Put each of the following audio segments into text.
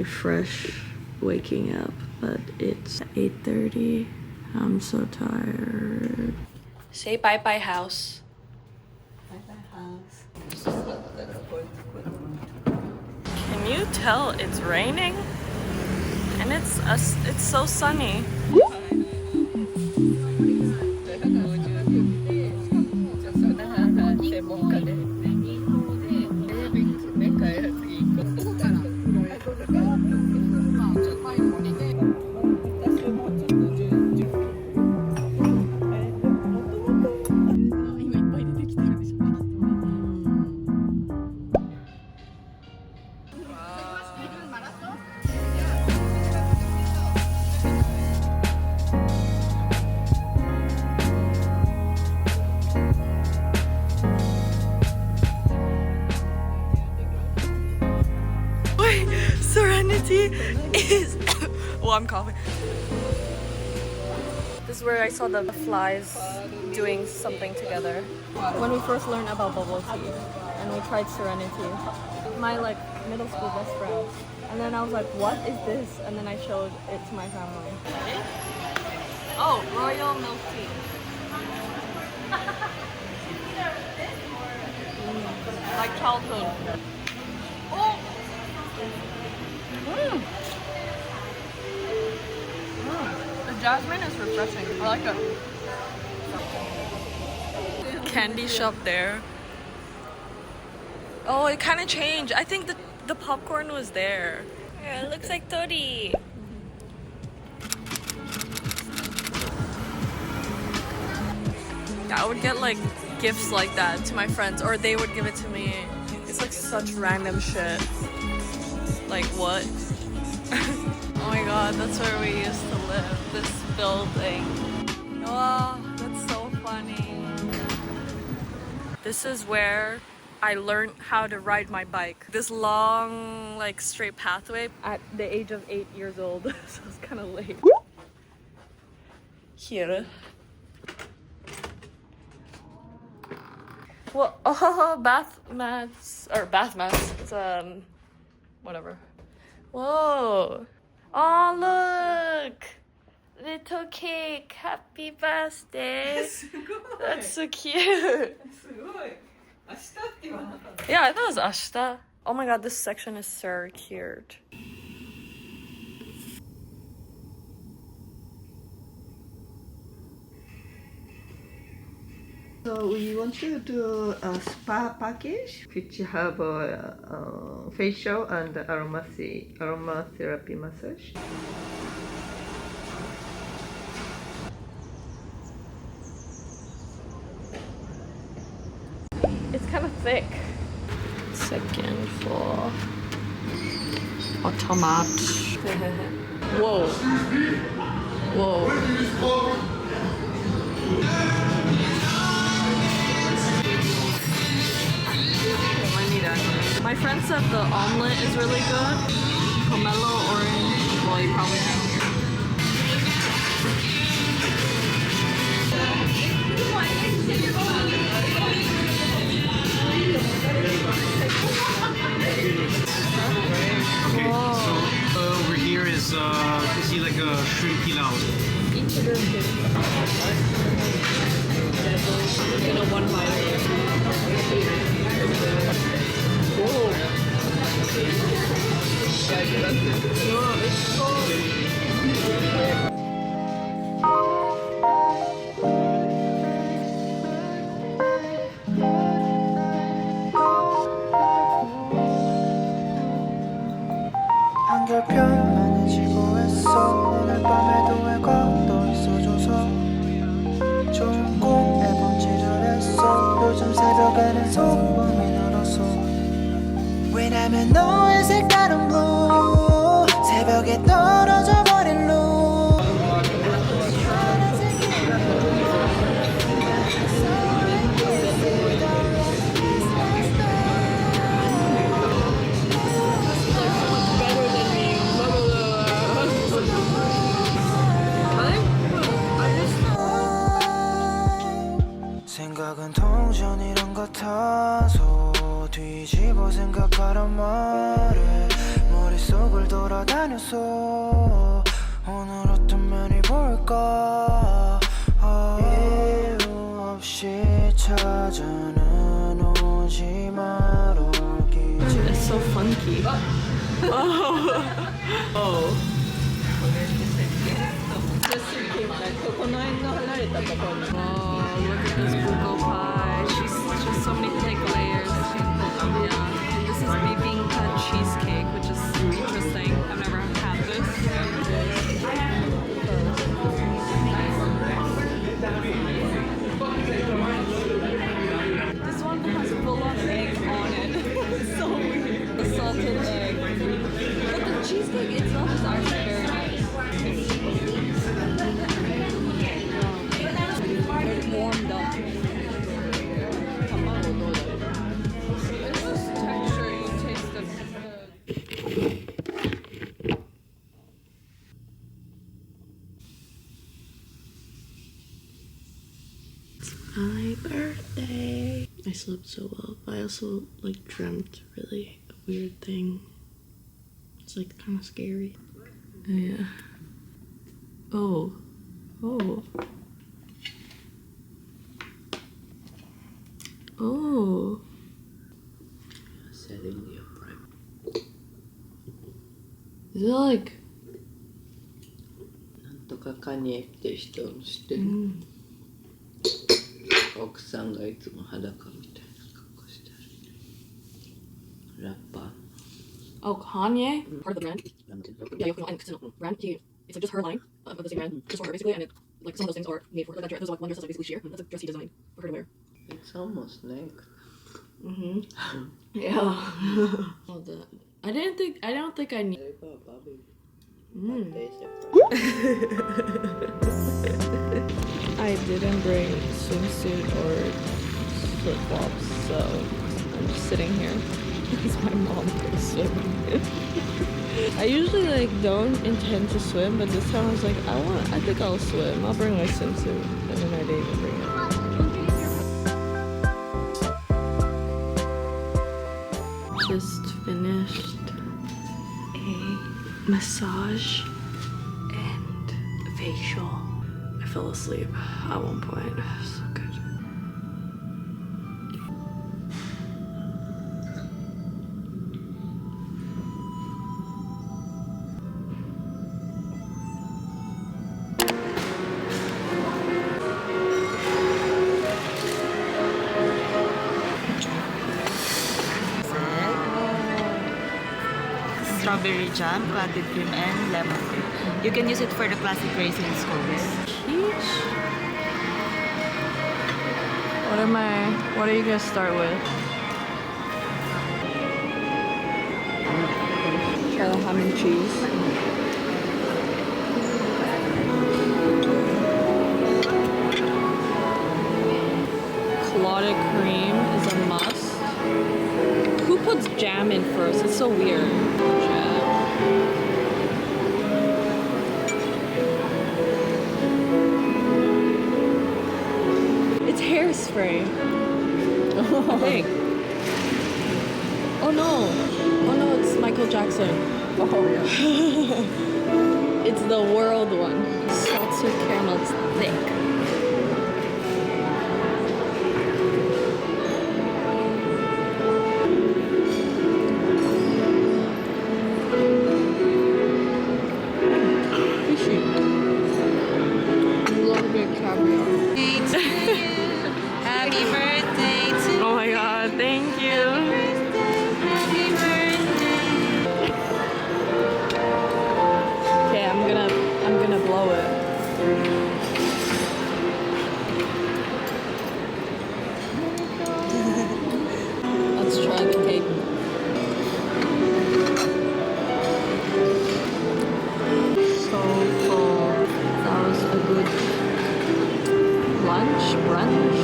really fresh waking up, but it's 8:30. I'm so tired. Say bye-bye house. Bye-bye house. Can you tell it's raining? And it's so sunny. Serenity is well, I'm coughing. This is where I saw the flies doing something together. When we first learned about bubble tea and we tried Serenity, my like middle school best friend. And then I was like, what is this? And then I showed it to my family. Oh, royal milk tea. Like childhood. Oh! The jasmine is refreshing. I like it. Candy shop there. Oh, it kind of changed. I think the popcorn was there. Yeah, it looks like Tori. Yeah, I would get like gifts like that to my friends, or they would give it to me. It's like such random shit. Like what? Oh my god, that's where we used to live. This building. Oh, that's so funny. This is where I learned how to ride my bike. This long, like straight pathway at the age of 8 years old. So it's kind of late. Here. Well, oh, bath mats. It's whatever. Whoa. Oh, look. Little cake. Happy birthday. That's so cute. Yeah, I thought it was Ashita. Oh my god, this section is so cute. So we want to do a spa package which have a facial and aromatherapy massage. It's kind of thick. Second floor. Automat. Whoa. Whoa. My friend said the omelet is really good. Pomelo orange. Well, you probably know. So over here is you see like a shrimp pilau. In a one bite. Whoa. It's so 한결편만의 지구에서 오늘 밤에도 왜 걷어 있어줘서 좋은 꿈에 번지르랬어 요즘 새벽에는 소음이 늘었어 왜냐면 너의 색다른 blue 새벽에 떨어져 버린 루 생각은 통전이란 같아서 뒤집어 생각하란 말에 머리 머릿속을 돌아다녔어 오늘 어떤 면이 볼까 이유 없이 찾아는 오지 말올기 It's so funky. Oh. この辺の離れたところに Oh, look at this buko pie. She's just so many like layers. Yeah. This is bibingka cheesecake, which is interesting. I've never had this. This one has full on egg on it. It's so weird. The salted egg. But the cheesecake itself is actually very nice. It's warmed up. It's just texture, you taste the My birthday. I slept so well, but I also like dreamt really a weird thing. It's like kind of scary. Yeah. Oh. Oh. Oh. Setting the upright. Is it like? なんとかカニエっていう人を知ってる、奥さんがいつも裸みたいな格好してるラッパー Oh, Kanye, part of the brand. なんていうの Yeah, Yoko, and it's a brand. It's like just her line of the same brand, just for her basically, and it, like some of those things are made for her. Like that dress, there's like one dress that's like basically sheer. That's a dress he designed for her to wear. It's almost naked. Yeah. Oh, that. I don't think I need. There you go, Bobby. I didn't bring swimsuit or flip-flops, so I'm just sitting here because my mom goes swimming. I usually like don't intend to swim, but this time I was like, I think I'll swim. I'll bring my swimsuit, and then I didn't even bring it. Just finished a massage and facial. I fell asleep at one point. So good. Strawberry jam, clotted cream, and lemon cream. You can use it for the classic raisin scones. What are you gonna start with? Try the ham and cheese. Clotted cream is a must. Who puts jam in first? It's so weird. Jam. It's hairspray. I think. Oh no. Oh no, it's Michael Jackson. Oh yeah. It's the world one. Salt sweet caramel. It's thick. Fishy. A little bit of caviar. Happy birthday to Oh my god, thank you. Happy birthday. Okay, I'm gonna blow it. Let's try the cake. So full. That was a good lunch, brunch,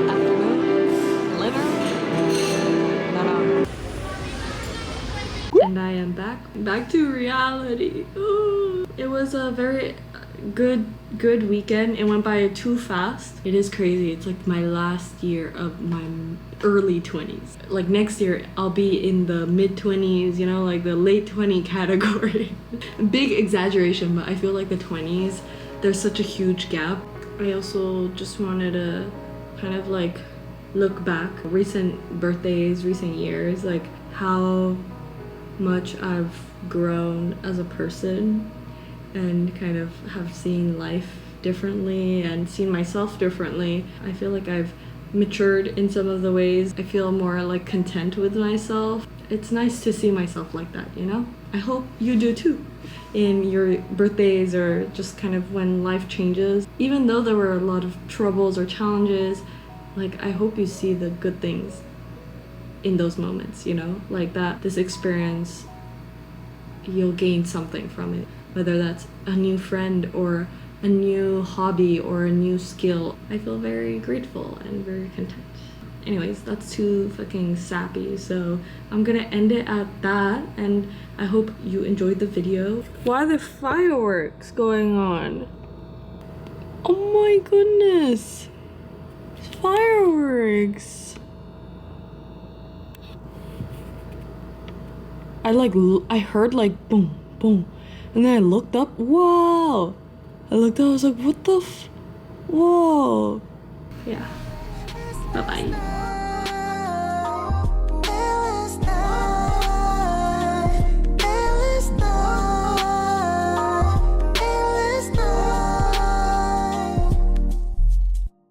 afternoon, dinner. No. And I am back to reality. Ooh. It was a very good weekend. It went by too fast. It is crazy. It's like my last year of my early 20s. Like next year I'll be in the mid-20s, you know, like the late 20 category. Big exaggeration, but I feel like the 20s, there's such a huge gap. I also just wanted to kind of like look back recent birthdays, recent years, like how much I've grown as a person and kind of have seen life differently and seen myself differently. I feel like I've matured in some of the ways. I feel more like content with myself. It's nice to see myself like that, you know? I hope you do too in your birthdays or just kind of when life changes. Even though there were a lot of troubles or challenges, like I hope you see the good things in those moments, you know? Like that this experience, you'll gain something from it. Whether that's a new friend or a new hobby or a new skill. I feel very grateful and very content. Anyways, that's too fucking sappy, so I'm gonna end it at that, and I hope you enjoyed the video. Why are there fireworks going on? Oh my goodness! Fireworks! I heard like boom, boom. And then I looked up, whoa! I looked up, I was like, what the whoa! Yeah. Bye-bye.